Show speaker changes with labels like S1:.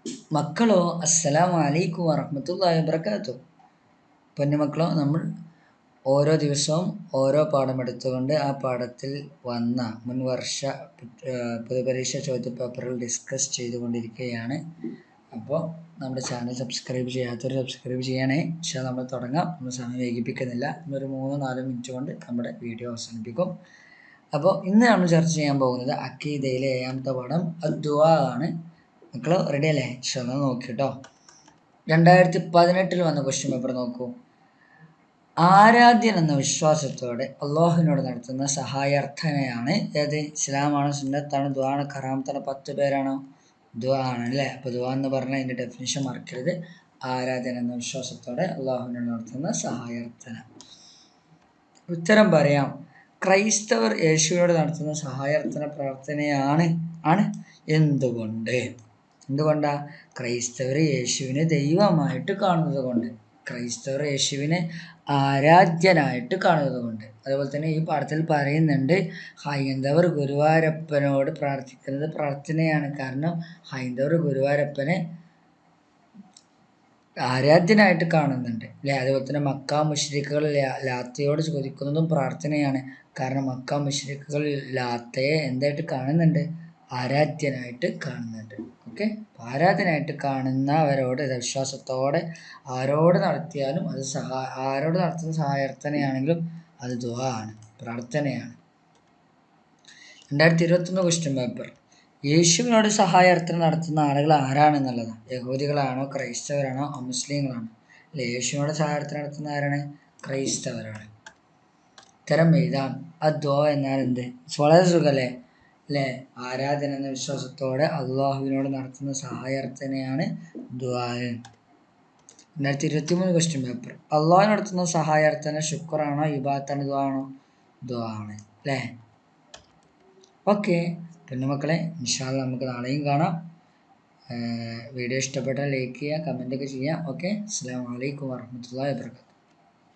S1: മക്കളോ അസ്സലാമു അലൈക്കും വറഹ്മത്തുള്ളാഹി വബറകാതുഹു. പൊന്നുമക്കളോ, നമ്മൾ ഓരോ ദിവസവും ഓരോ പാഠമെടുത്തുകൊണ്ട് ആ പാഠത്തിൽ വന്ന മുൻവർഷ പൊതുപരീക്ഷ ചോദ്യപേപ്പറുകൾ ഡിസ്കസ് ചെയ്തുകൊണ്ടിരിക്കുകയാണ്. അപ്പോൾ നമ്മുടെ ചാനൽ സബ്സ്ക്രൈബ് ചെയ്യാത്തവർ സബ്സ്ക്രൈബ് ചെയ്യണേ. പക്ഷേ നമ്മൾ തുടങ്ങാം. നമ്മൾ സമയം വൈകിപ്പിക്കുന്നില്ല. ഇന്നൊരു 3-4 മിനിറ്റ് കൊണ്ട് നമ്മുടെ വീഡിയോ അവസാനിപ്പിക്കും. അപ്പോൾ ഇന്ന് നമ്മൾ ചർച്ച ചെയ്യാൻ പോകുന്നത് അഖീദയിലെ 7ാമത്തെ പാഠം അദ്ദുആ ആണ്. മക്കൾ റെഡി അല്ലേ? ഇൻഷാല്ലാ നോക്കിട്ടോ. 2018 വന്ന ക്വസ്റ്റ്യൻ പേപ്പർ നോക്കൂ. ആരാധ്യൻ എന്ന വിശ്വാസത്തോടെ അള്ളാഹുവിനോട് നടത്തുന്ന സഹായാർത്ഥനയാണ് ഏത്? ഇസ്ലാമാണോ, സുന്നത്താണോ, ദുആ ആണോ, കറാമത്താണോ? 10 പേരാണോ? ദുആ ആണ് അല്ലേ? അപ്പോൾ ദുആ എന്ന് പറഞ്ഞാൽ അതിൻ്റെ ഡെഫിനിഷൻ മറക്കരുത്. ആരാധ്യൻ എന്ന വിശ്വാസത്തോടെ അള്ളാഹുവിനോട് നടത്തുന്ന സഹായാർത്ഥന. ഉത്തരം പറയാം. ക്രൈസ്തവർ യേശുവിനോട് നടത്തുന്ന സഹായാർത്ഥന പ്രാർത്ഥനയാണ്. എന്തുകൊണ്ടാ? ക്രൈസ്തവർ യേശുവിനെ ദൈവമായിട്ട് കാണുന്നത് കൊണ്ട്, ക്രൈസ്തവർ യേശുവിനെ ആരാധ്യനായിട്ട് കാണുന്നത് കൊണ്ട്. അതുപോലെ തന്നെ ഈ പാഠത്തിൽ പറയുന്നുണ്ട്, ഹൈന്ദവർ ഗുരുവായൂരപ്പനോട് പ്രാർത്ഥിക്കുന്നത് പ്രാർത്ഥനയാണ്. കാരണം ഹൈന്ദവർ ഗുരുവായൂരപ്പനെ ആരാധ്യനായിട്ട് കാണുന്നുണ്ട് അല്ലേ? അതുപോലെ തന്നെ മക്ക മുശ്രിക്കുകൾ ലാത്തയോട് ചോദിക്കുന്നതും പ്രാർത്ഥനയാണ്. കാരണം മക്ക മുശ്രിക്കുകൾ ലാത്തയെ എന്തായിട്ട് കാണുന്നുണ്ട്? ആരാധ്യനായിട്ട് കാണുന്നുണ്ട്. ഓക്കെ, ആരാധനായിട്ട് കാണുന്നവരോട് വിശ്വാസത്തോടെ ആരോട് നടത്തിയാലും അത് ആരോട് നടത്തുന്ന സഹായാർത്ഥനയാണെങ്കിലും അത് ദുആ ആണ്, പ്രാർത്ഥനയാണ്. 2021 ക്വസ്റ്റ്യൻ പേപ്പർ. യേശുവിനോട് സഹായാർത്ഥന നടത്തുന്ന ആളുകൾ ആരാണെന്നുള്ളതാണ്. യഹൂദികളാണോ, ക്രൈസ്തവരാണോ, അമുസ്ലിങ്ങളാണോ? അല്ലെ, യേശുവിനോട് സഹായാർത്ഥന നടത്തുന്ന ആരാണ്? ക്രൈസ്തവരാണ്. ഉത്തരം എഴുതാം. അദ്ദുആ എന്നാൽ എന്ത്? വളരെ സുഖല്ലേ അല്ലേ? ആരാധന എന്ന വിശ്വാസത്തോടെ അള്ളാഹുവിനോട് നടത്തുന്ന സഹായാർത്ഥനയാണ് ദുആ. 2023 ക്വസ്റ്റ്യൻ പേപ്പർ. അള്ളാഹു നടത്തുന്ന സഹായാർത്ഥന ശുക്റാണോ, ഇബാദത്താണോ, ദുആ ആണോ? ദുആ ആണ് അല്ലേ? ഓക്കെ പൊന്നുമക്കളെ, ഇൻഷാല്ലാ നമുക്ക് നാളെയും കാണാം. വീഡിയോ ഇഷ്ടപ്പെട്ടാൽ ലൈക്ക് ചെയ്യുക, കമൻ്റ് ഒക്കെ ചെയ്യുക. ഓക്കെ, അസ്സലാമു അലൈക്കും വറഹ്മത്തുള്ളാഹി വബറകാതുഹു.